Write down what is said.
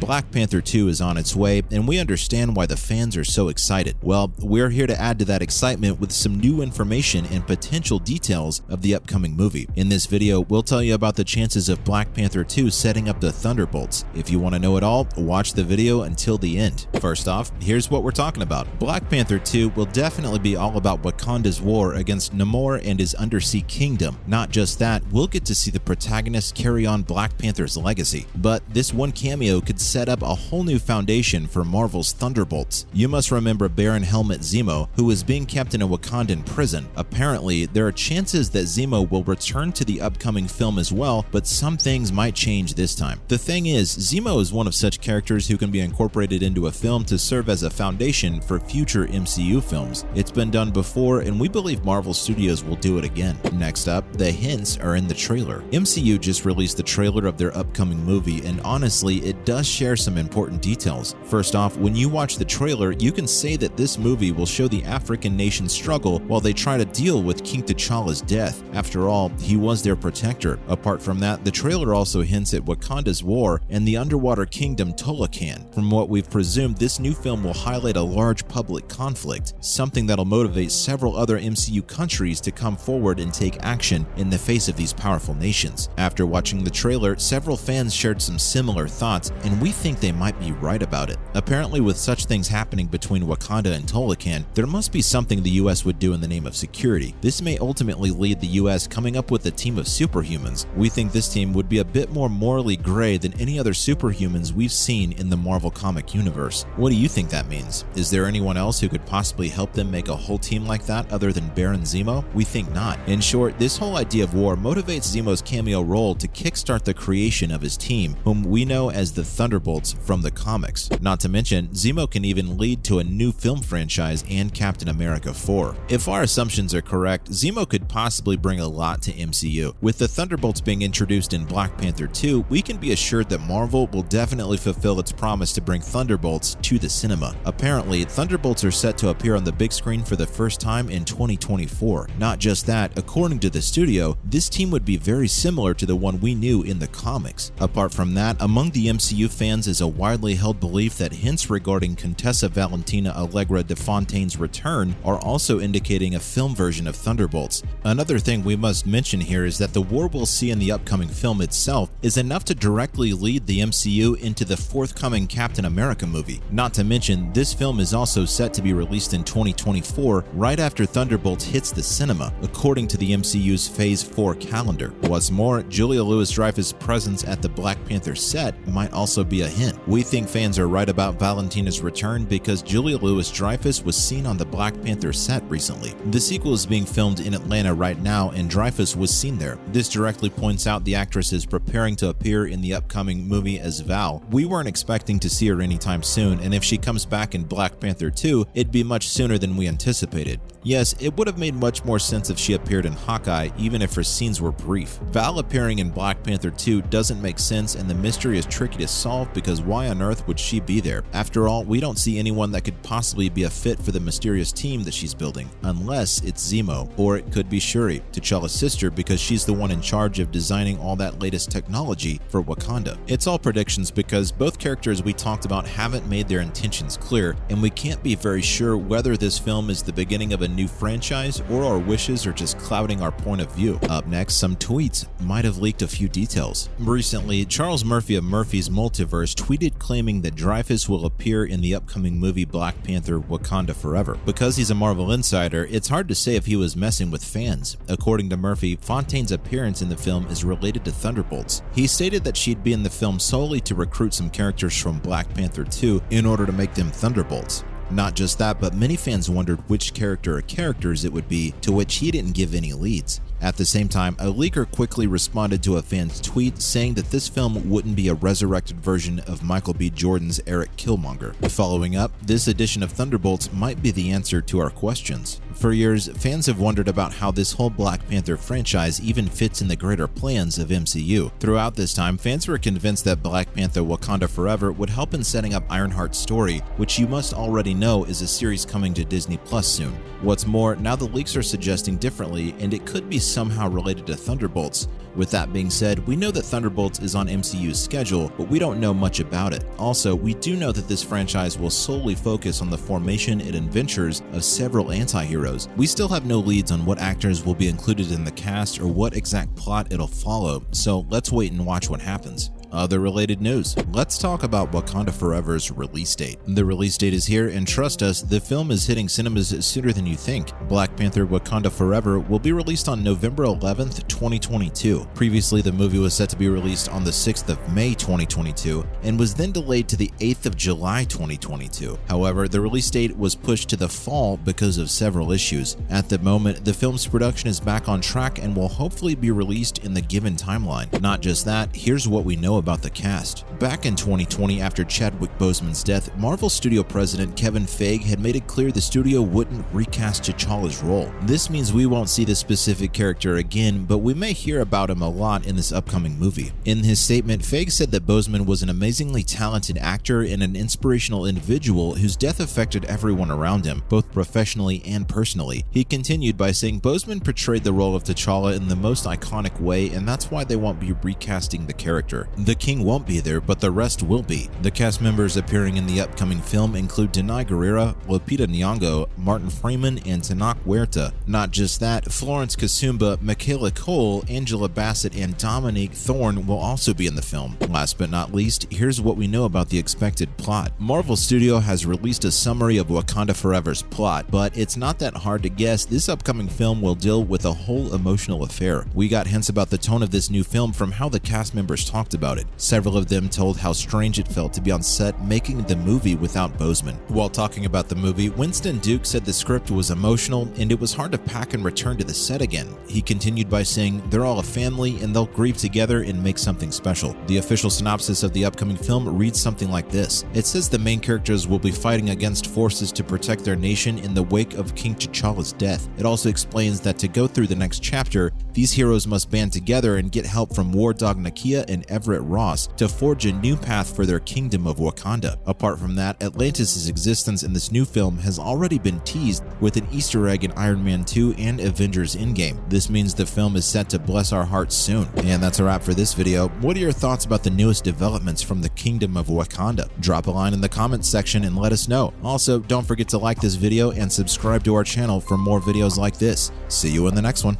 Black Panther 2 is on its way, and we understand why the fans are so excited. Well, we're here to add to that excitement with some new information and potential details of the upcoming movie. In this video, we'll tell you about the chances of Black Panther 2 setting up the Thunderbolts. If you want to know it all, watch the video until the end. First off, here's what we're talking about. Black Panther 2 will definitely be all about Wakanda's war against Namor and his undersea kingdom. Not just that, we'll get to see the protagonist carry on Black Panther's legacy. But this one cameo could set up a whole new foundation for Marvel's Thunderbolts. You must remember Baron Helmet Zemo, who is being kept in a Wakandan prison. Apparently, there are chances that Zemo will return to the upcoming film as well, but some things might change this time. The thing is, Zemo is one of such characters who can be incorporated into a film to serve as a foundation for future MCU films. It's been done before, and we believe Marvel Studios will do it again. Next up, the hints are in the trailer. MCU just released the trailer of their upcoming movie, and honestly, it does share some important details. First off, when you watch the trailer, you can say that this movie will show the African nation's struggle while they try to deal with King T'Challa's death. After all, he was their protector. Apart from that, the trailer also hints at Wakanda's war and the underwater kingdom Tolakan. From what we've presumed, this new film will highlight a large public conflict, something that'll motivate several other MCU countries to come forward and take action in the face of these powerful nations. After watching the trailer, several fans shared some similar thoughts, and we think they might be right about it. Apparently, with such things happening between Wakanda and Tolakan, there must be something the US would do in the name of security. This may ultimately lead the US coming up with a team of superhumans. We think this team would be a bit more morally gray than any other superhumans we've seen in the Marvel comic universe. What do you think that means? Is there anyone else who could possibly help them make a whole team like that other than Baron Zemo? We think not. In short, this whole idea of war motivates Zemo's cameo role to kickstart the creation of his team, whom we know as the Thunderbolts from the comics. Not to mention, Zemo can even lead to a new film franchise and Captain America 4. If our assumptions are correct, Zemo could possibly bring a lot to MCU. With the Thunderbolts being introduced in Black Panther 2, we can be assured that Marvel will definitely fulfill its promise to bring Thunderbolts to the cinema. Apparently, Thunderbolts are set to appear on the big screen for the first time in 2024. Not just that, according to the studio, this team would be very similar to the one we knew in the comics. Apart from that, among the MCU fans is a widely held belief that hints regarding Contessa Valentina Allegra de Fontaine's return are also indicating a film version of Thunderbolts. Another thing we must mention here is that the war we'll see in the upcoming film itself is enough to directly lead the MCU into the forthcoming Captain America movie. Not to mention, this film is also set to be released in 2024, right after Thunderbolts hits the cinema, according to the MCU's Phase 4 calendar. What's more, Julia Louis-Dreyfus' presence at the Black Panther set might also be a hint. We think fans are right about Valentina's return because Julia Louis-Dreyfus was seen on the Black Panther set recently. The sequel is being filmed in Atlanta right now, and Dreyfus was seen there. This directly points out the actress is preparing to appear in the upcoming movie as Val. We weren't expecting to see her anytime soon, and if she comes back in Black Panther 2, it'd be much sooner than we anticipated. Yes, it would have made much more sense if she appeared in Hawkeye, even if her scenes were brief. Val appearing in Black Panther 2 doesn't make sense, and the mystery is tricky to solve because why on earth would she be there? After all, we don't see anyone that could possibly be a fit for the mysterious team that she's building, unless it's Zemo, or it could be Shuri, T'Challa's sister, because she's the one in charge of designing all that latest technology for Wakanda. It's all predictions because both characters we talked about haven't made their intentions clear, and we can't be very sure whether this film is the beginning of a new franchise or our wishes are just clouding our point of view. Up next, some tweets might have leaked a few details. Recently, Charles Murphy of Murphy's Multiverse tweeted claiming that Dreyfus will appear in the upcoming movie Black Panther Wakanda Forever. Because he's a Marvel insider, it's hard to say if he was messing with fans. According to Murphy, Fontaine's appearance in the film is related to Thunderbolts. He stated that she'd be in the film solely to recruit some characters from Black Panther 2 in order to make them Thunderbolts. Not just that, but many fans wondered which character or characters it would be, to which he didn't give any leads. At the same time, a leaker quickly responded to a fan's tweet saying that this film wouldn't be a resurrected version of Michael B. Jordan's Eric Killmonger. Following up, this edition of Thunderbolts might be the answer to our questions. For years, fans have wondered about how this whole Black Panther franchise even fits in the greater plans of MCU. Throughout this time, fans were convinced that Black Panther Wakanda Forever would help in setting up Ironheart's story, which you must already know is a series coming to Disney Plus soon. What's more, now the leaks are suggesting differently, and it could be somehow related to Thunderbolts. With that being said, we know that Thunderbolts is on MCU's schedule, but we don't know much about it. Also, we do know that this franchise will solely focus on the formation and adventures of several anti-heroes. We still have no leads on what actors will be included in the cast or what exact plot it'll follow, so let's wait and watch what happens. Other related news. Let's talk about Wakanda Forever's release date. The release date is here, and trust us, the film is hitting cinemas sooner than you think. Black Panther Wakanda Forever will be released on November 11th, 2022. Previously, the movie was set to be released on the 6th of May 2022 and was then delayed to the 8th of July 2022. However, the release date was pushed to the fall because of several issues. At the moment, the film's production is back on track and will hopefully be released in the given timeline. Not just that, here's what we know about the cast. Back in 2020, after Chadwick Boseman's death, Marvel Studio president Kevin Feige had made it clear the studio wouldn't recast T'Challa's role. This means we won't see this specific character again, but we may hear about him a lot in this upcoming movie. In his statement, Feige said that Boseman was an amazingly talented actor and an inspirational individual whose death affected everyone around him, both professionally and personally. He continued by saying Boseman portrayed the role of T'Challa in the most iconic way, and that's why they won't be recasting the character. The King won't be there, but the rest will be. The cast members appearing in the upcoming film include Denai Guerrera, Lupita Nyong'o, Martin Freeman, and Tenoch Huerta. Not just that, Florence Kasumba, Michaela Cole, Angela Bassett, and Dominique Thorne will also be in the film. Last but not least, here's what we know about the expected plot. Marvel Studio has released a summary of Wakanda Forever's plot, but it's not that hard to guess. This upcoming film will deal with a whole emotional affair. We got hints about the tone of this new film from how the cast members talked about it. Several of them told how strange it felt to be on set making the movie without Boseman. While talking about the movie, Winston Duke said the script was emotional and it was hard to pack and return to the set again. He continued by saying they're all a family and they'll grieve together and make something special. The official synopsis of the upcoming film reads something like this. It says the main characters will be fighting against forces to protect their nation in the wake of King T'Challa's death. It also explains that to go through the next chapter, these heroes must band together and get help from War Dog Nakia and Everett Ross to forge a new path for their kingdom of Wakanda. Apart from that, Atlantis' existence in this new film has already been teased with an Easter egg in Iron Man 2 and Avengers Endgame. This means the film is set to bless our hearts soon. And that's a wrap for this video. What are your thoughts about the newest developments from the kingdom of Wakanda? Drop a line in the comments section and let us know. Also, don't forget to like this video and subscribe to our channel for more videos like this. See you in the next one.